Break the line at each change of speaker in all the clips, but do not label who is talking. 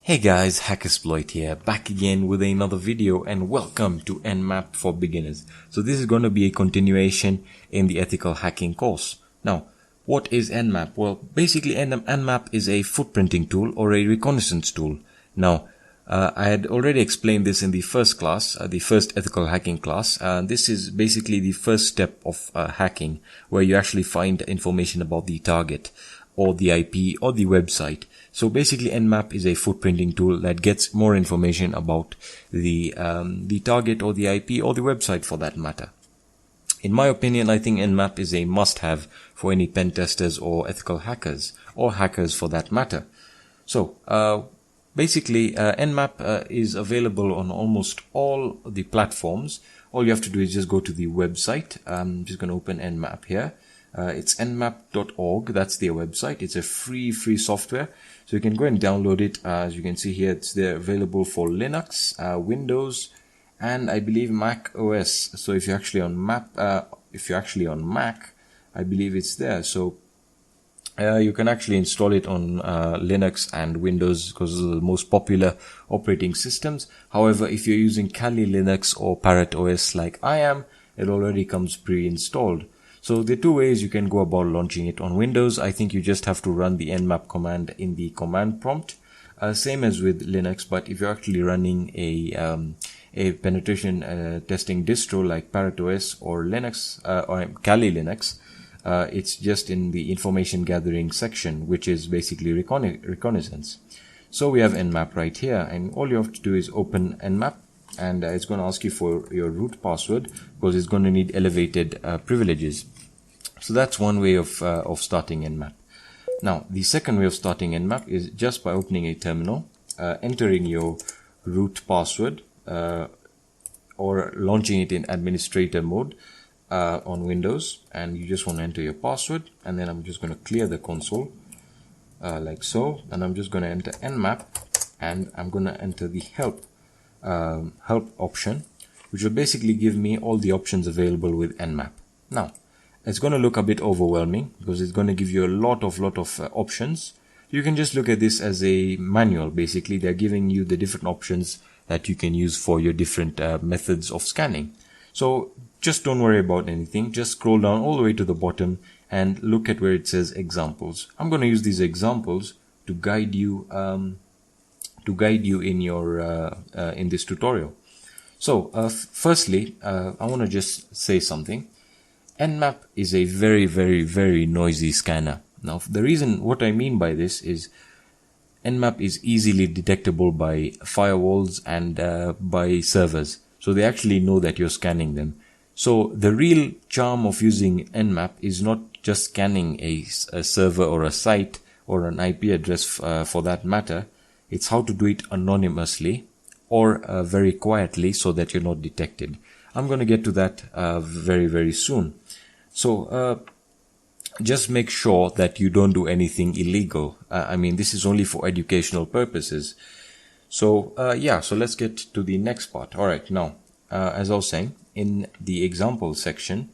Hey guys, Hacksploit here, back again with another video, and welcome to Nmap for beginners. So this is going to be a continuation in the ethical hacking course. Now, what is Nmap? Well, basically Nmap is a footprinting tool or a reconnaissance tool. Now, I had already explained this in the first class, the first ethical hacking class. This is basically the first step of hacking, where you actually find information about the target or the IP or the website. So basically Nmap is a footprinting tool that gets more information about the target or the IP or the website for that matter. In my opinion, I think Nmap is a must-have for any pen testers or ethical hackers, or hackers for that matter. So basically Nmap is available on almost all the platforms. All you have to do is just go to the website. I'm just going to open Nmap here. It's nmap.org. That's their website. It's a free software, so you can go and download it. As you can see here, it's there available for Linux, Windows, and I believe Mac OS. So if you're actually on Mac, I believe it's there. So you can actually install it on Linux and Windows because those are the most popular operating systems. However, if you're using Kali Linux or Parrot OS like I am, it already comes pre-installed. So there are two ways you can go about launching it. On Windows, I think you just have to run the nmap command in the command prompt, same as with Linux. But if you're actually running a penetration testing distro like Parrot OS or Linux or Kali Linux, it's just in the information gathering section, which is basically reconnaissance. So we have Nmap right here, and all you have to do is open Nmap. And it's going to ask you for your root password because it's going to need elevated privileges. So that's one way of starting Nmap. Now, the second way of starting Nmap is just by opening a terminal, entering your root password, or launching it in administrator mode on Windows, and you just want to enter your password. And then I'm just going to clear the console like so, and I'm just going to enter Nmap, and I'm going to enter the help option, which will basically give me all the options available with Nmap. Now, it's going to look a bit overwhelming because it's going to give you a lot of options. You can just look at this as a manual. Basically, they're giving you the different options that you can use for your different methods of scanning. So just don't worry about anything. Just scroll down all the way to the bottom and look at where it says examples. I'm going to use these examples to guide you in your in this tutorial. So firstly, I want to just say something. Nmap is a very noisy scanner. Now, what I mean by this is Nmap is easily detectable by firewalls and by servers, so they actually know that you're scanning them. So the real charm of using Nmap is not just scanning a server or a site or an IP address for that matter. It's how to do it anonymously or very quietly so that you're not detected. I'm going to get to that very soon. So just make sure that you don't do anything illegal. I mean, this is only for educational purposes. So yeah, so let's get to the next part. All right, now, as I was saying, in the example section,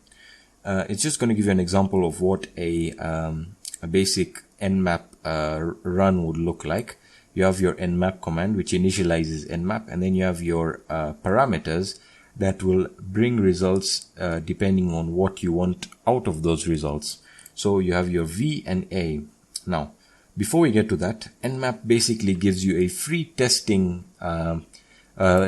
it's just going to give you an example of what a basic Nmap run would look like. You have your nmap command, which initializes Nmap, and then you have your parameters that will bring results depending on what you want out of those results. So you have your V and A. Now, before we get to that, Nmap basically gives you a free testing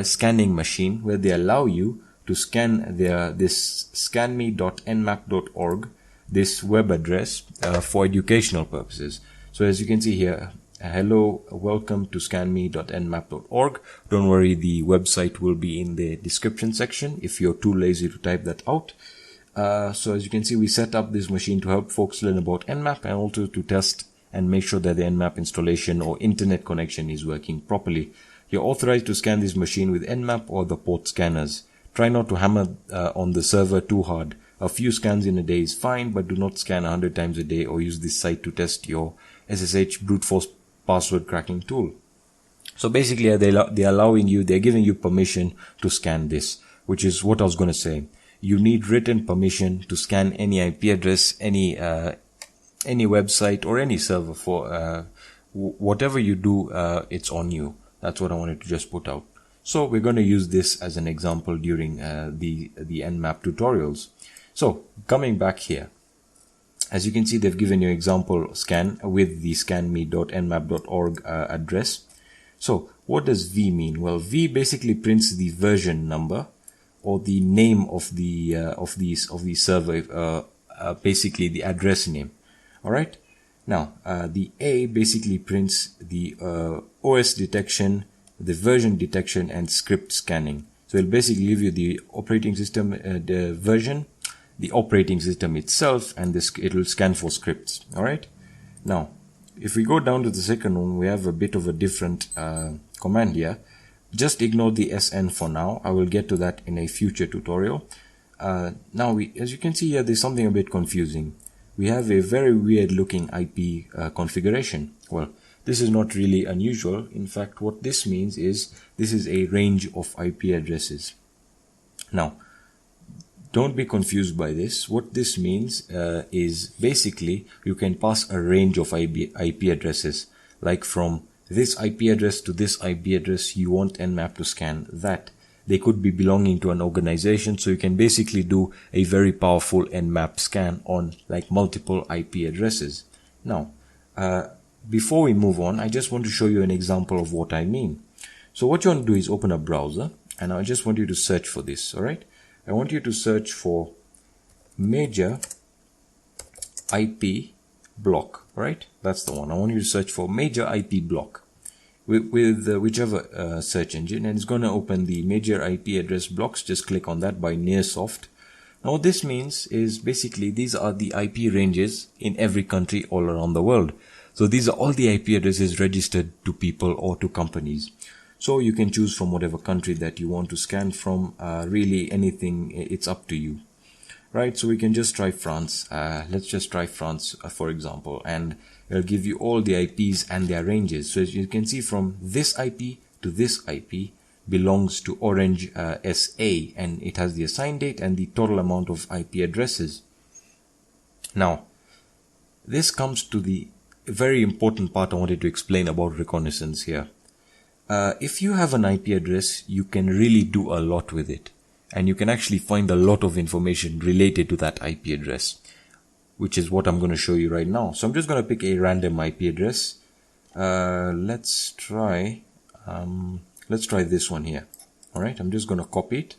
scanning machine where they allow you to scan this scanme.nmap.org, this web address for educational purposes. So as you can see here, hello, welcome to scanme.nmap.org. Don't worry, the website will be in the description section if you're too lazy to type that out. So as you can see, we set up this machine to help folks learn about Nmap and also to test and make sure that the Nmap installation or internet connection is working properly. You're authorized to scan this machine with Nmap or the port scanners. Try not to hammer on the server too hard. A few scans in a day is fine, but do not scan 100 times a day or use this site to test your SSH brute force password cracking tool. So basically they're giving you permission to scan this, which is what I was going to say. You need written permission to scan any IP address, any website or any server whatever you do, it's on you. That's what I wanted to just put out. So we're going to use this as an example during the Nmap tutorials. So coming back here, as you can see, they've given you example scan with the scanme.nmap.org address. So what does V mean? Well, V basically prints the version number or the name of the server, basically the address name. All right. Now the A basically prints the OS detection, the version detection, and script scanning. So it'll basically give you the operating system, the version, the operating system itself, and it will scan for scripts. All right. Now, if we go down to the second one, we have a bit of a different command here. Just ignore the SN for now. I will get to that in a future tutorial. Now, as you can see here, there's something a bit confusing. We have a very weird looking IP configuration. Well, this is not really unusual. In fact, what this means is this is a range of IP addresses. Now, don't be confused by this. What this means is basically you can pass a range of IP addresses, like from this IP address to this IP address. You want Nmap to scan that. They could be belonging to an organization, so you can basically do a very powerful Nmap scan on like multiple IP addresses. Now, before we move on, I just want to show you an example of what I mean. So what you want to do is open a browser, and I just want you to search for this. All right. I want you to search for major IP block, right? That's the one. I want you to search for major IP block with whichever search engine, and it's going to open the major IP address blocks. Just click on that by Nearsoft. Now what this means is basically these are the IP ranges in every country all around the world. So these are all the IP addresses registered to people or to companies. So you can choose from whatever country that you want to scan from. Really anything, it's up to you. Right, so we can just try France. Let's just try France, for example, and it'll give you all the IPs and their ranges. So as you can see, from this IP to this IP belongs to Orange SA, and it has the assigned date and the total amount of IP addresses. Now, this comes to the very important part I wanted to explain about reconnaissance here. If you have an IP address, you can really do a lot with it, and you can actually find a lot of information related to that IP address, which is what I'm going to show you right now. So I'm just going to pick a random IP address. Let's try this one here. All right, I'm just going to copy it.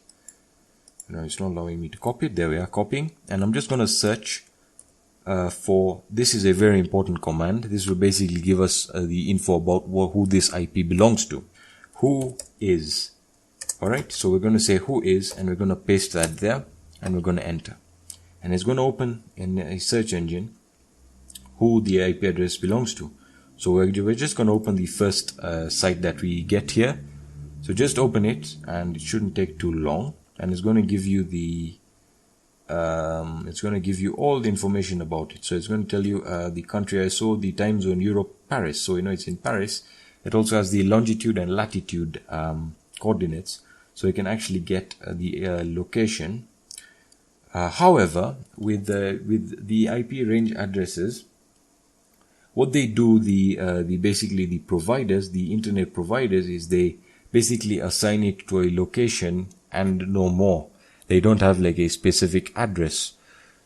No, it's not allowing me to copy it. There we are, copying, and I'm just going to search for, this is a very important command. This will basically give us the info about who this IP belongs to. Who is. Alright, so we're going to say who is, and we're going to paste that there, and we're going to enter. And it's going to open in a search engine who the IP address belongs to. So we're just going to open the first site that we get here. So just open it, and it shouldn't take too long. And it's going to give you the all the information about it. So it's going to tell you the country ISO, the time zone, Europe, Paris. So you know it's in Paris. It also has the longitude and latitude coordinates, so you can actually get the location. However, with the IP range addresses, what they do, basically the providers, the internet providers, is they basically assign it to a location and no more. They don't have like a specific address.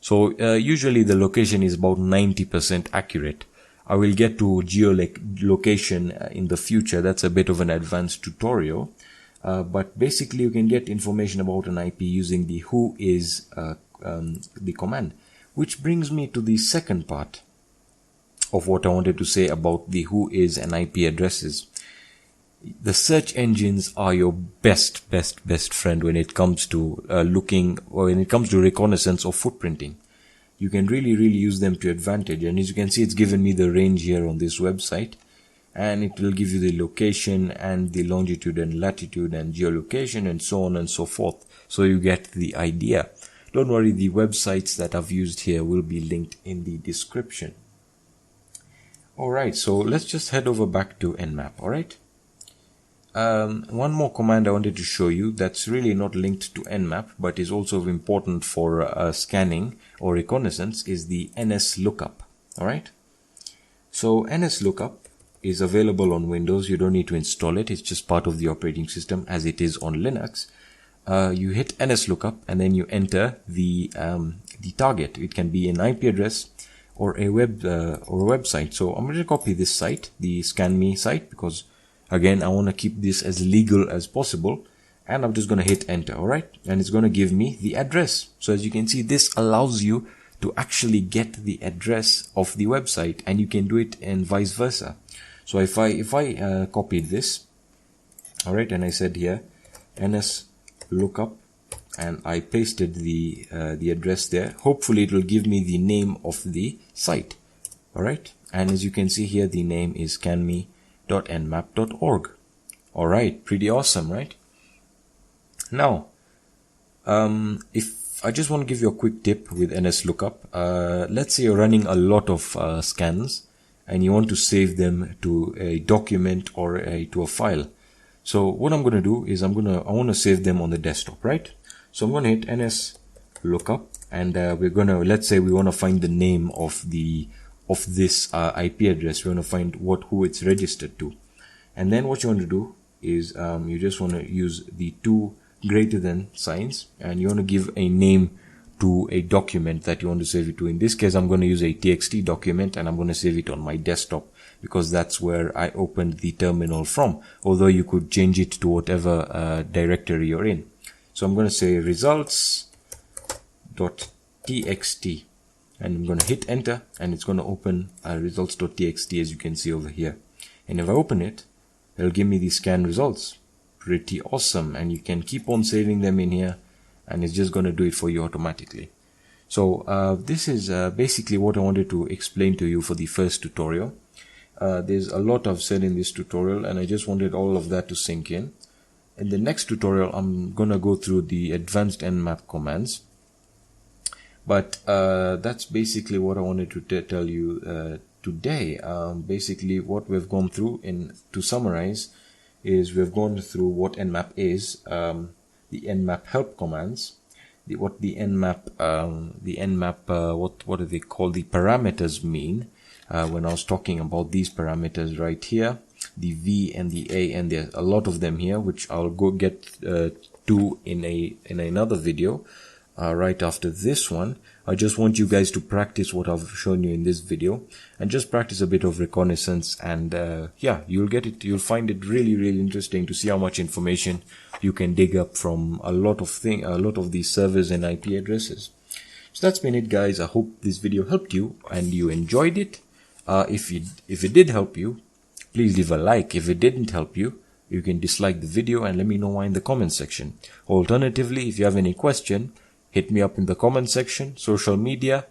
So usually the location is about 90% accurate. I will get to geolocation in the future. That's a bit of an advanced tutorial. But basically you can get information about an IP using the who is the command. Which brings me to the second part of what I wanted to say about the who is and IP addresses. The search engines are your best friend when it comes to when it comes to reconnaissance or footprinting. You can really use them to advantage, and as you can see, it's given me the range here on this website, and it will give you the location and the longitude and latitude and geolocation and so on and so forth. So you get the idea. Don't worry, the websites that I've used here will be linked in the description. Alright, so let's just head over back to Nmap, alright? One more command I wanted to show you that's really not linked to Nmap but is also important for scanning or reconnaissance is the NS lookup. Alright, so NS lookup is available on Windows. You don't need to install it. It's just part of the operating system as it is on Linux. You hit NSLOOKUP and then you enter the target. It can be an IP address or a website. So I'm going to copy this site, the ScanMe site, because again I want to keep this as legal as possible, and I'm just going to hit enter. All right, and it's going to give me the address. So as you can see, this allows you to actually get the address of the website, and you can do it and vice versa. So if I copied this, all right, and I said here NSLOOKUP, and I pasted the address there, hopefully it will give me the name of the site. All right, and as you can see here, the name is scanme.nmap.org. all right, pretty awesome, right? Now if I just want to give you a quick tip with NSLOOKUP, let's say you're running a lot of scans and you want to save them to a document or to a file. So what I'm going to do is I want to save them on the desktop, right? So I'm going to hit NSLOOKUP, and we're going to, let's say we want to find the name of this IP address. We want to find who it's registered to. And then what you want to do is you just want to use the two greater than signs, and you want to give a name to a document that you want to save it to. In this case, I'm going to use a TXT document, and I'm going to save it on my desktop because that's where I opened the terminal from, although you could change it to whatever directory you're in. So I'm going to say results.txt, and I'm going to hit enter, and it's going to open results.txt, as you can see over here. And if I open it, it'll give me the scan results. Pretty awesome, and you can keep on saving them in here, and it's just going to do it for you automatically. So this is basically what I wanted to explain to you for the first tutorial. There's a lot I've said in this tutorial, and I just wanted all of that to sink in. In the next tutorial, I'm gonna go through the advanced Nmap commands, but that's basically what I wanted to tell you today. Basically what we've gone through, to summarize, is we've gone through what Nmap is, the Nmap help commands, what do they call, the parameters mean, when I was talking about these parameters right here, the V and the A, and there's a lot of them here, which I'll go get to in another video right after this one. I just want you guys to practice what I've shown you in this video, and just practice a bit of reconnaissance, and yeah, you'll find it really interesting to see how much information you can dig up from a lot of these servers and IP addresses. So that's been it, guys. I hope this video helped you and you enjoyed it. If it did help you, please leave a like. If it didn't help you, you can dislike the video and let me know why in the comment section. Alternatively, if you have any question, hit me up in the comment section, social media,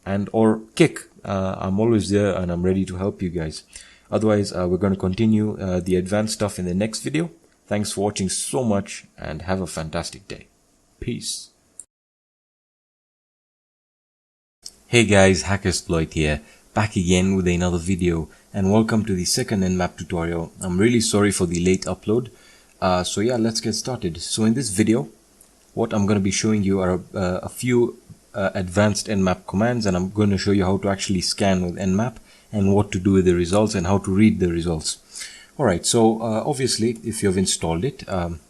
and or Kick. I'm always there and I'm ready to help you guys. Otherwise, we're going to continue the advanced stuff in the next video. Thanks for watching so much, and have a fantastic day. Peace. Hey guys, Hackexploit here, back again with another video, and welcome to the second Nmap tutorial. I'm really sorry for the late upload. So yeah, let's get started. So in this video, what I'm going to be showing you are a few advanced Nmap commands, and I'm going to show you how to actually scan with Nmap and what to do with the results and how to read the results. Alright, so obviously if you've installed it, on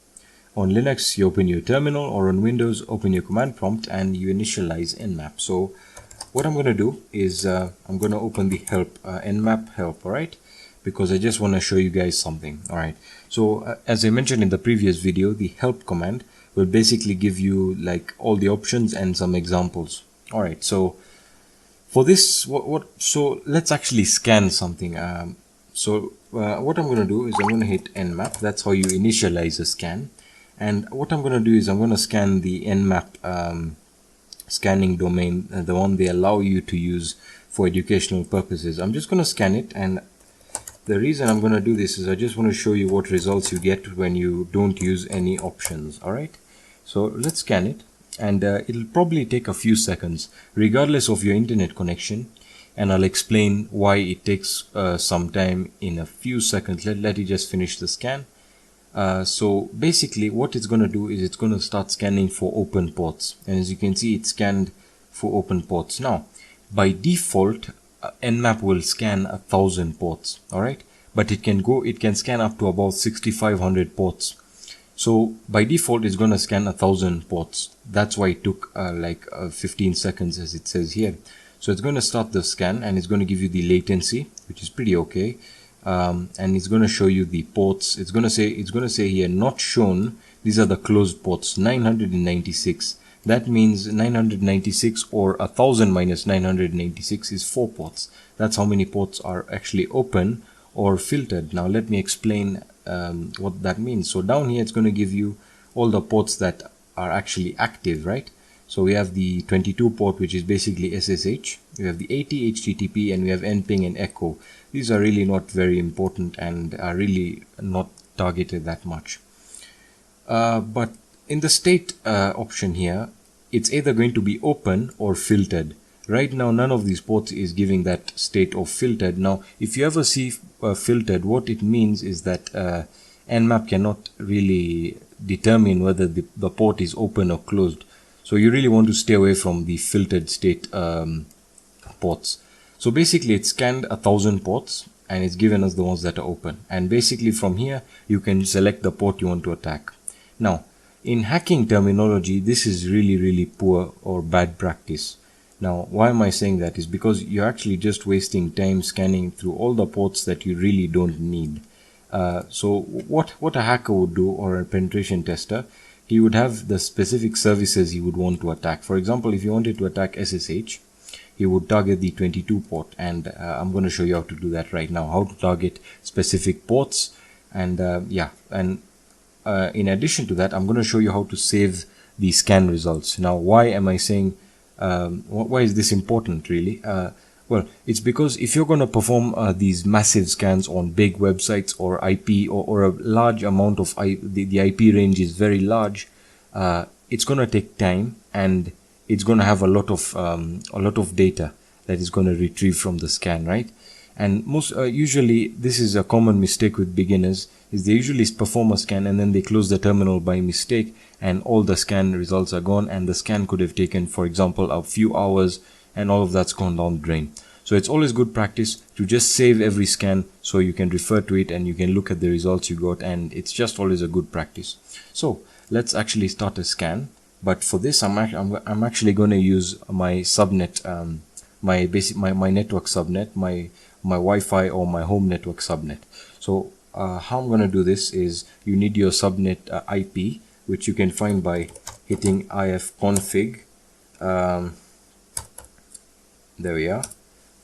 Linux you open your terminal, or on Windows open your command prompt and you initialize Nmap. So what I'm going to do is I'm going to open the help, Nmap help, alright, because I just want to show you guys something. Alright, so as I mentioned in the previous video, the help command will basically give you like all the options and some examples. Alright, so for this, so let's actually scan something. What I'm going to do is I'm going to hit Nmap. That's how you initialize a scan. And what I'm going to do is I'm going to scan the Nmap scanning domain, the one they allow you to use for educational purposes. I'm just going to scan it, and the reason I'm going to do this is I just want to show you what results you get when you don't use any options. Alright, so let's scan it, and it'll probably take a few seconds regardless of your internet connection, and I'll explain why it takes some time in a few seconds. Let it just finish the scan. So basically what it's going to do is it's going to start scanning for open ports, and as you can see, it's scanned for open ports. Now by default Nmap will scan 1,000 ports, alright, but it can scan up to about 6500 ports. So by default it's going to scan 1000 ports. That's why it took 15 seconds, as it says here. So it's going to start the scan, and it's going to give you the latency, which is pretty okay. And it's going to show you the ports. It's going to say here, not shown. These are the closed ports, 996. That means 996 or 1000 minus 996 is 4 ports. That's how many ports are actually open or filtered. Now let me explain what that means. So down here it's going to give you all the ports that are actually active, right? So we have the 22 port, which is basically SSH. We have the 80 HTTP, and we have nping and echo. These are really not very important and are really not targeted that much. But in the state option here, it's either going to be open or filtered. Right now, none of these ports is giving that state of filtered. Now, if you ever see filtered, what it means is that Nmap cannot really determine whether the port is open or closed. So you really want to stay away from the filtered state ports. So basically it's scanned 1000 ports and it's given us the ones that are open. And basically from here you can select the port you want to attack. Now in hacking terminology, this is really poor or bad practice. Now why am I saying that? Is because you're actually just wasting time scanning through all the ports that you really don't need. So what a hacker would do, or a penetration tester, he would have the specific services he would want to attack. For example, if you wanted to attack SSH, he would target the 22 port, and I'm going to show you how to do that right now, how to target specific ports. And in addition to that, I'm going to show you how to save the scan results. Now why am I saying why is this important really? Well, it's because if you're going to perform these massive scans on big websites or IP or a large amount of the IP range is very large, it's going to take time, and it's going to have a lot of data that is going to retrieve from the scan, right? And most usually this is a common mistake with beginners, is they usually perform a scan and then they close the terminal by mistake, and all the scan results are gone, and the scan could have taken, for example, a few hours, and all of that's gone down the drain. So it's always good practice to just save every scan so you can refer to it and you can look at the results you got, and it's just always a good practice. So let's actually start a scan, but for this I'm actually going to use my subnet, my network subnet, my Wi-Fi or my home network subnet. So how I'm going to do this is, you need your subnet IP, which you can find by hitting ifconfig. There we are.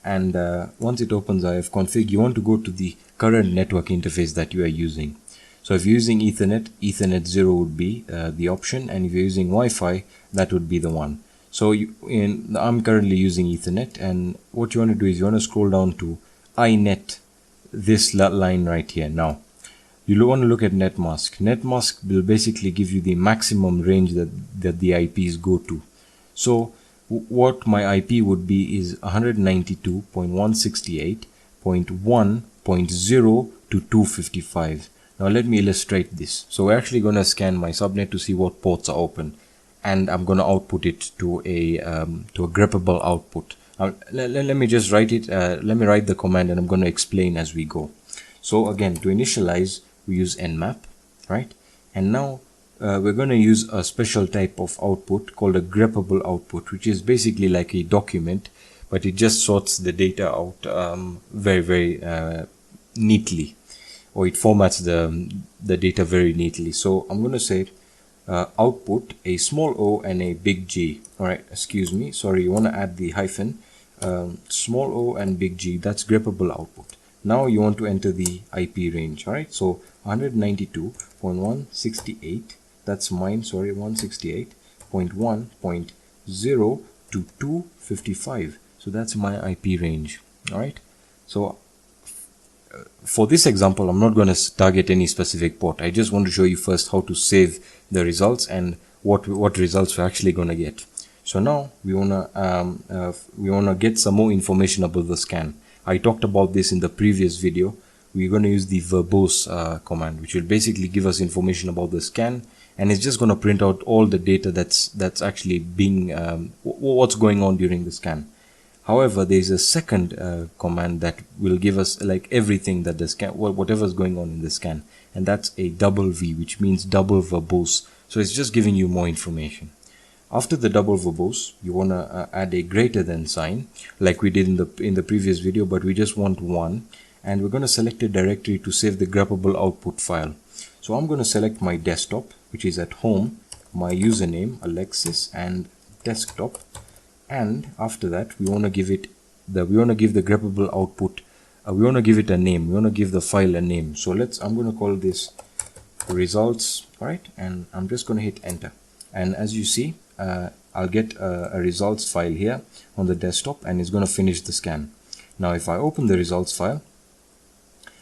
And once it opens ifconfig, you want to go to the current network interface that you are using. So if you're using Ethernet, Ethernet 0 would be the option, and if you're using Wi-Fi, that would be the one. So I'm currently using Ethernet, and what you want to do is you want to scroll down to iNet, this line right here. Now you want to look at netmask. Netmask will basically give you the maximum range that the IPs go to. So what my IP would be is 192.168.1.0 to 255. Now let me illustrate this. So we're actually going to scan my subnet to see what ports are open, and I'm going to output it to a greppable output. Let me just write it. Let me write the command, and I'm going to explain as we go. So again, to initialize, we use Nmap, right? And now we're going to use a special type of output called a greppable output, which is basically like a document, but it just sorts the data out very neatly, or it formats the data very neatly. So I'm going to say output a small o and a big G. All right, excuse me, sorry, you want to add the hyphen, small o and big G. That's greppable output. Now you want to enter the IP range. All right, so 192.168, that's mine, sorry, 168.1.0 to 255. So that's my IP range. All right, so for this example, I'm not going to target any specific port. I just want to show you first how to save the results and what results we're actually going to get. So now we wanna get some more information about the scan. I talked about this in the previous video. We're going to use the verbose command, which will basically give us information about the scan, and it's just going to print out all the data that's actually being what's going on during the scan. However, there is a second command that will give us like everything that the scan, whatever's going on in the scan, and that's a double V, which means double verbose. So it's just giving you more information. After the double verbose, you want to add a greater than sign, like we did in the previous video, but we just want 1, and we're going to select a directory to save the greppable output file. So I'm going to select my desktop, which is at home, my username Alexis, and desktop. And after that, we want to give it the greppable output. We want to give it a name. We want to give the file a name. So I'm going to call this results, right? And I'm just going to hit enter. And as you see, I'll get a results file here on the desktop, and it's going to finish the scan. Now, if I open the results file,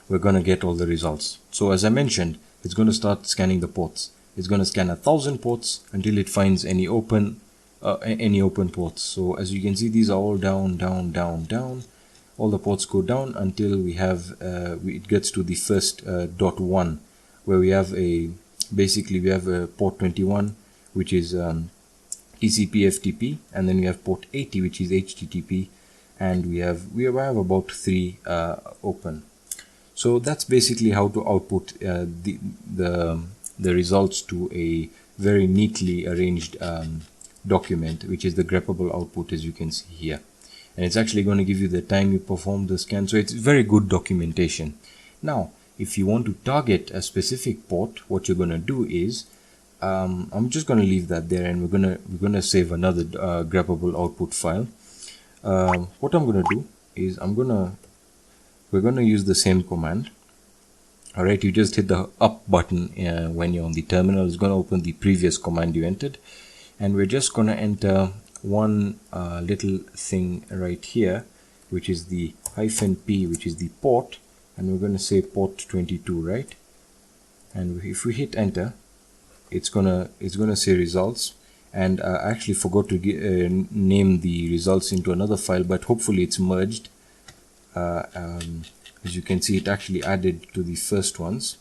we're going to get all the results. So as I mentioned, it's going to start scanning the ports. It's going to scan 1,000 ports until it finds any open ports. So as you can see, these are all down. All the ports go down until we have it gets to the first dot 1, where we have a port 21, which is TCP FTP, and then we have port 80, which is HTTP, and we have about 3 open. So that's basically how to output the results to a very neatly arranged document, which is the greppable output, as you can see here. And it's actually going to give you the time you performed the scan, so it's very good documentation. Now, if you want to target a specific port, what you're going to do is I'm just going to leave that there, and we're going to save another greppable output file. What I'm going to do is we're going to use the same command. Alright, you just hit the up button when you're on the terminal. It's going to open the previous command you entered, and we're just going to enter one little thing right here, which is the -p, which is the port, and we're going to say port 22, right? And if we hit enter, it's gonna say results. And I actually forgot to name the results into another file, but hopefully it's merged. As you can see, it actually added to the first ones.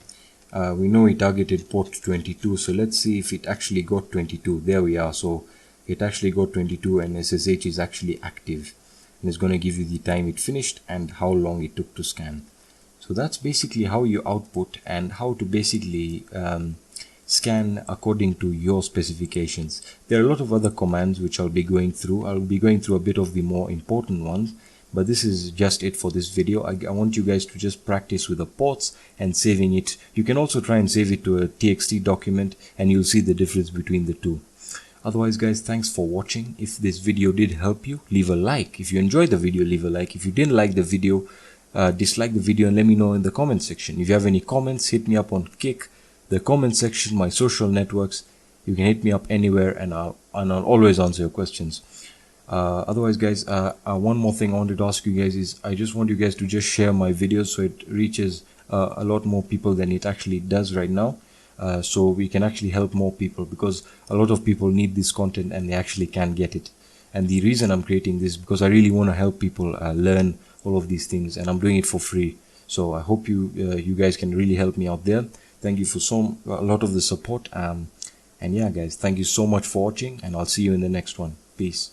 We know we targeted port 22, so let's see if it actually got 22. There we are. So it actually got 22, and SSH is actually active, and it's going to give you the time it finished and how long it took to scan. So that's basically how you output and how to basically scan according to your specifications. There are a lot of other commands which I'll be going through. I'll be going through a bit of the more important ones, but this is just it for this video. I want you guys to just practice with the ports and saving it. You can also try and save it to a TXT document, and you'll see the difference between the two. Otherwise, guys, thanks for watching. If this video did help you, leave a like. If you enjoyed the video, leave a like. If you didn't like the video, dislike the video and let me know in the comment section. If you have any comments, hit me up on Kick, the comment section, my social networks. You can hit me up anywhere, and I'll always answer your questions. Otherwise, guys, one more thing I wanted to ask you guys is I just want you guys to just share my videos so it reaches a lot more people than it actually does right now. So we can actually help more people, because a lot of people need this content and they actually can't get it. And the reason I'm creating this is because I really want to help people learn all of these things, and I'm doing it for free. So I hope you guys can really help me out there. Thank you for a lot of the support. And yeah, guys, thank you so much for watching, and I'll see you in the next one. Peace.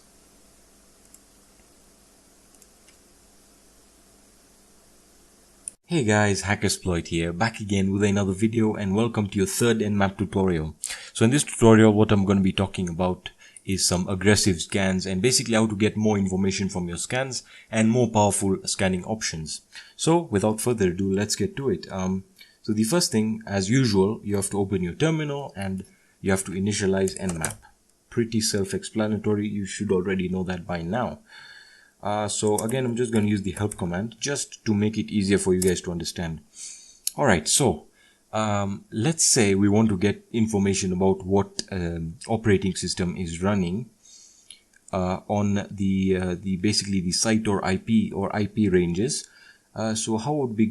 Hey guys, Hackersploit here, back again with another video, and welcome to your third Nmap tutorial. So in this tutorial, what I'm going to be talking about is some aggressive scans, and basically how to get more information from your scans and more powerful scanning options. So without further ado, let's get to it. So the first thing, as usual, you have to open your terminal and you have to initialize Nmap. Pretty self-explanatory, you should already know that by now. So again, I'm just going to use the help command just to make it easier for you guys to understand. Alright, so let's say we want to get information about what operating system is running on the basically the site or IP ranges. So how would we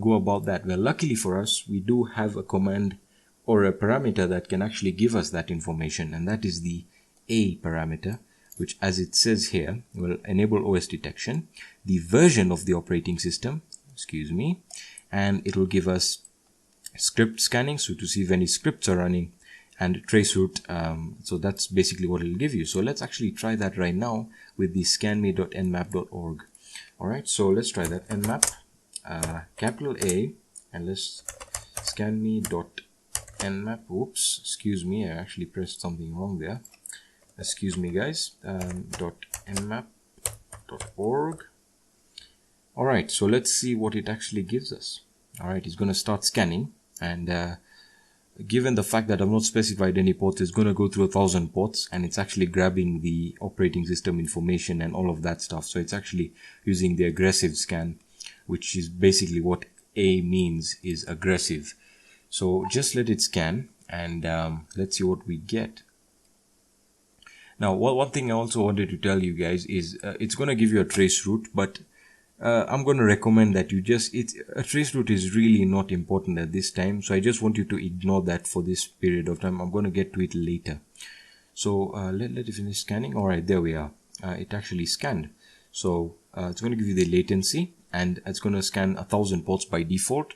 go about that? Well, luckily for us, we do have a command or a parameter that can actually give us that information, and that is the A parameter, which, as it says here, will enable OS detection, the version of the operating system, and it will give us script scanning, so to see if any scripts are running, and traceroute. So that's basically what it'll give you. So let's actually try that right now with the scanme.nmap.org. All right, so let's try that. Nmap, capital A, and let's scanme.nmap. Oops, excuse me, I actually pressed something wrong there. Excuse me, guys. .nmap.org. All right, so let's see what it actually gives us. All right, it's going to start scanning, and given the fact that I've not specified any ports, it's going to go through 1,000 ports, and it's actually grabbing the operating system information and all of that stuff. So it's actually using the aggressive scan, which is basically what A means, is aggressive. So just let it scan, and let's see what we get. Now, one thing I also wanted to tell you guys is it's going to give you a trace route, but I'm going to recommend that you a trace route is really not important at this time. So I just want you to ignore that for this period of time. I'm going to get to it later. So let it finish scanning. All right, there we are. It actually scanned. So it's going to give you the latency, and it's going to scan 1,000 ports by default.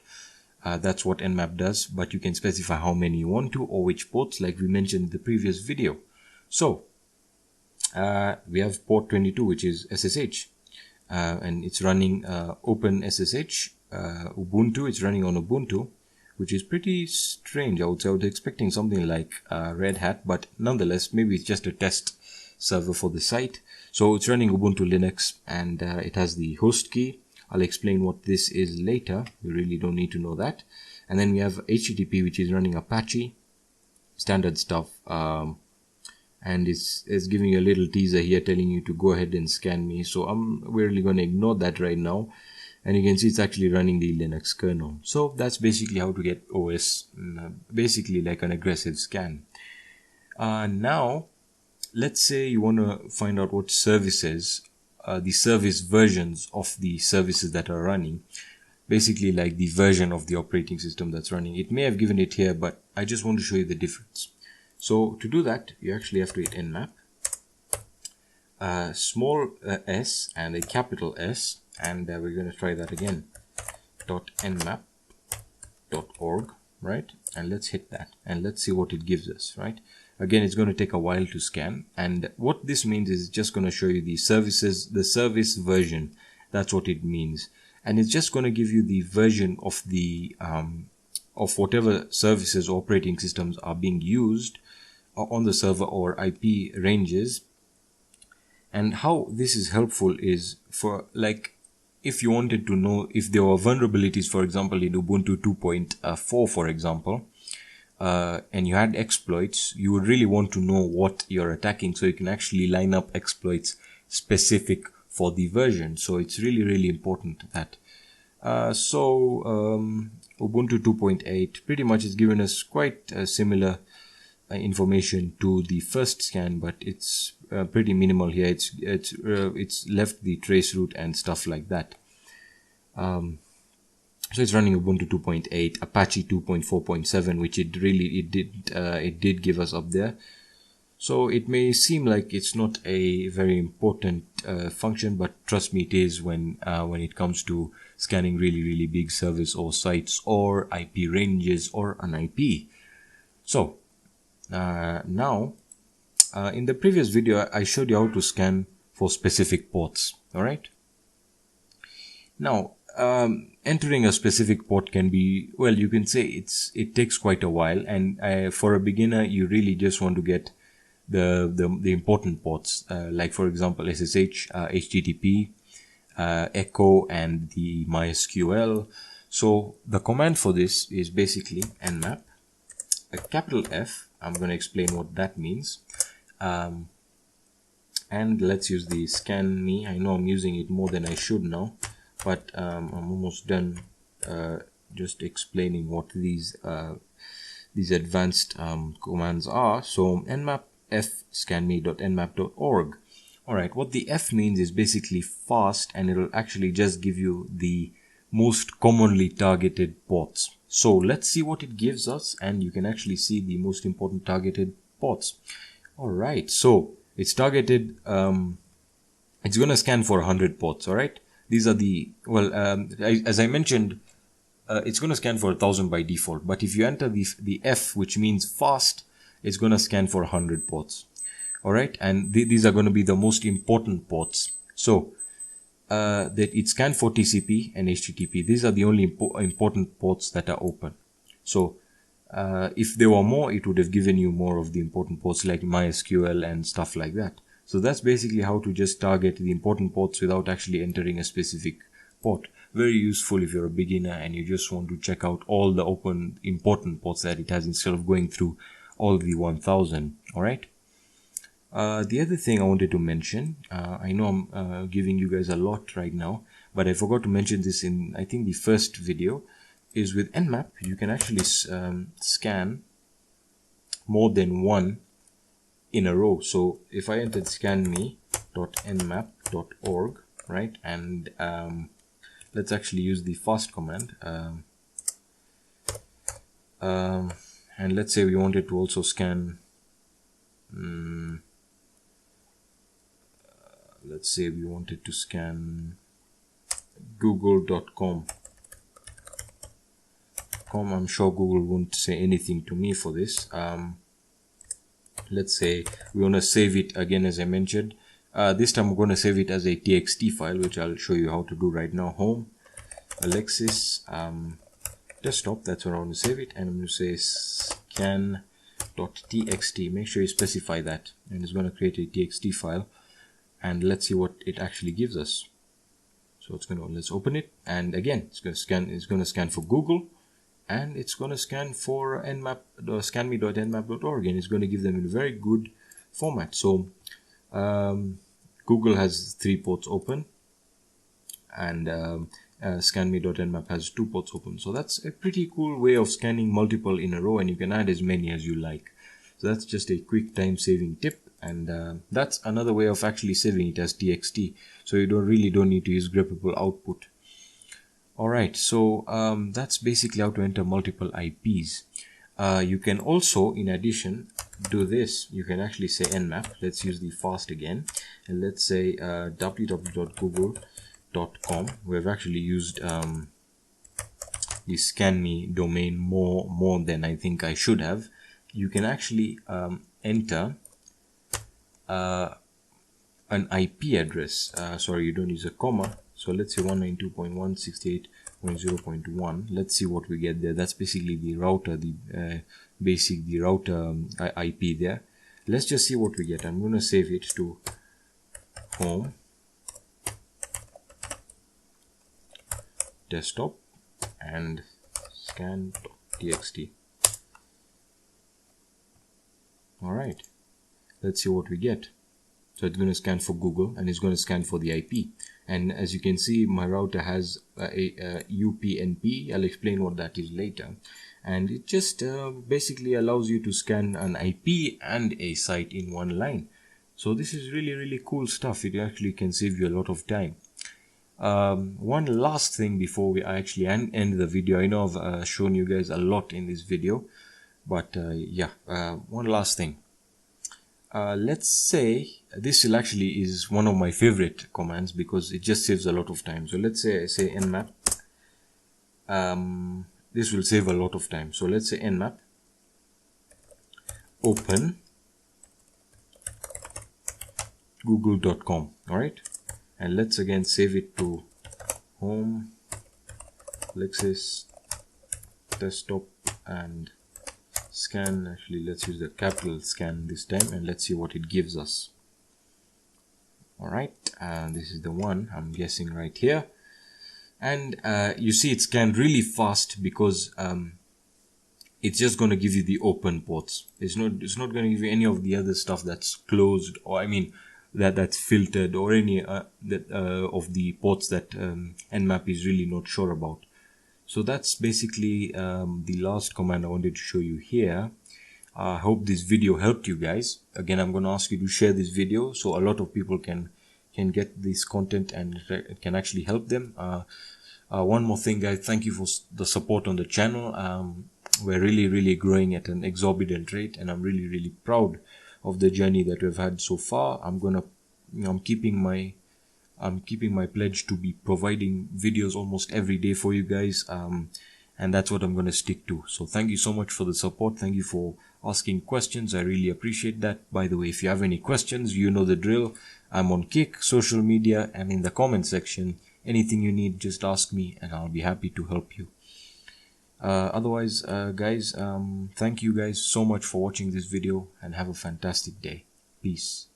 That's what Nmap does, but you can specify how many you want to or which ports, like we mentioned in the previous video. So we have port 22, which is SSH. And it's running OpenSSH Ubuntu. It's running on Ubuntu, which is pretty strange. I was expecting something like Red Hat, but nonetheless, maybe it's just a test server for the site. So it's running Ubuntu Linux, and it has the host key. I'll explain what this is later. You really don't need to know that. And then we have HTTP, which is running Apache, standard stuff. And it's giving you a little teaser here telling you to go ahead and scan me. So we're really going to ignore that right now. And you can see it's actually running the Linux kernel. So that's basically how to get OS, basically like an aggressive scan. Now, let's say you want to find out what services, the service versions of the services that are running. Basically like the version of the operating system that's running. It may have given it here, but I just want to show you the difference. So to do that, you actually have to hit Nmap, small s and a capital S, and we're going to try that again, .nmap.org, right? And let's hit that, and let's see what it gives us, right? Again, it's going to take a while to scan, and what this means is it's just going to show you the services, the service version. That's what it means, and it's just going to give you the version of the of whatever services or operating systems are being used on the server or IP ranges. And how this is helpful is for, like, if you wanted to know if there were vulnerabilities, for example, in Ubuntu 2.4, for example, and you had exploits, you would really want to know what you're attacking, so you can actually line up exploits specific for the version. So it's really, really important that. Ubuntu 2.8 pretty much is given us quite similar information to the first scan, but it's pretty minimal here. It's left the trace route and stuff like that. So it's running Ubuntu 2.8, Apache 2.4.7, which it did give us up there. So it may seem like it's not a very important function, but trust me, it is when it comes to scanning really, really big service or sites or IP ranges or an IP. So now, in the previous video, I showed you how to scan for specific ports. All right. Now, entering a specific port can be, well, you can say it takes quite a while, and for a beginner, you really just want to get the important ports, like for example SSH, HTTP, Echo, and the MySQL. So the command for this is basically nmap, a capital F. I'm going to explain what that means. And let's use the scan me. I know I'm using it more than I should now, but I'm almost done just explaining what these advanced commands are. So nmap f scanme.nmap.org. Alright, what the F means is basically fast, and it'll actually just give you the most commonly targeted ports. So let's see what it gives us, and you can actually see the most important targeted ports. Alright, so it's targeted, it's going to scan for 100 ports. Alright, these are the, well, as I mentioned, it's going to scan for 1,000 by default, but if you enter the F, which means fast, it's going to scan for 100 ports. All right, and these are going to be the most important ports. So that it scanned for TCP and HTTP. These are the only important ports that are open. So if there were more, it would have given you more of the important ports like MySQL and stuff like that. So that's basically how to just target the important ports without actually entering a specific port. Very useful if you're a beginner and you just want to check out all the open important ports that it has instead of going through all the 1000. All right. The other thing I wanted to mention, I know I'm giving you guys a lot right now, but I forgot to mention this in, I think, the first video, is with Nmap, you can actually scan more than one in a row. So if I entered scanme.nmap.org, right, and let's actually use the fast command, and let's say we wanted to also scan, let's say we wanted to scan google.com. I'm sure Google won't say anything to me for this. Let's say we want to save it again, as I mentioned. This time we're going to save it as a txt file, which I'll show you how to do right now. Home, Alexis, desktop, that's where I want to save it, and I'm going to say scan.txt. Make sure you specify that, and it's going to create a txt file, and let's see what it actually gives us. So it's going to, let's open it, and again it's going to scan for Google, and it's going to scan for Nmap, scanme.nmap.org, and it's going to give them in a very good format. So Google has 3 ports open, and scanme.nmap has 2 ports open. So that's a pretty cool way of scanning multiple in a row, and you can add as many as you like. So that's just a quick time saving tip, and that's another way of actually saving it as txt, so you don't need to use greppable output. Alright, so that's basically how to enter multiple IPs. You can also, in addition, do this. You can actually say Nmap. Let's use the fast again, and let's say www.google.com. We've actually used the scanme domain more than I think I should have. You can actually enter an IP address. Sorry, you don't use a comma. So let's say 192.168.0.1. Let's see what we get there. That's basically the router, the router IP there. Let's just see what we get. I'm going to save it to home, desktop, and scan.txt. Alright, let's see what we get. So it's going to scan for Google, and it's going to scan for the IP. And as you can see, my router has a UPnP. I'll explain what that is later. And it just basically allows you to scan an IP and a site in one line. So this is really cool stuff. It actually can save you a lot of time. One last thing before I actually end the video. I know I've shown you guys a lot in this video, but yeah, one last thing. Let's say this is one of my favorite commands because it just saves a lot of time. So let's say I say Nmap. This will save a lot of time. So let's say Nmap open google.com. Alright, and let's again save it to home, Alexis, desktop, and scan. Actually, let's use the capital scan this time, and let's see what it gives us. Alright, this is the one I'm guessing right here, and you see it scanned really fast because it's just going to give you the open ports. It's not going to give you any of the other stuff that's closed, or I mean that's filtered, or any of the ports that Nmap is really not sure about. So that's basically the last command I wanted to show you here. I hope this video helped you guys. Again, I'm going to ask you to share this video so a lot of people can get this content and it can actually help them. One more thing, guys, thank you for the support on the channel. We're really growing at an exorbitant rate, and I'm really proud of the journey that we've had so far. I'm keeping my pledge to be providing videos almost every day for you guys, and that's what I'm going to stick to. So thank you so much for the support. Thank you for asking questions. I really appreciate that. By the way, if you have any questions, you know the drill. I'm on Kick, social media, and in the comment section. Anything you need, just ask me and I'll be happy to help you. Otherwise, guys, thank you guys so much for watching this video and have a fantastic day. Peace.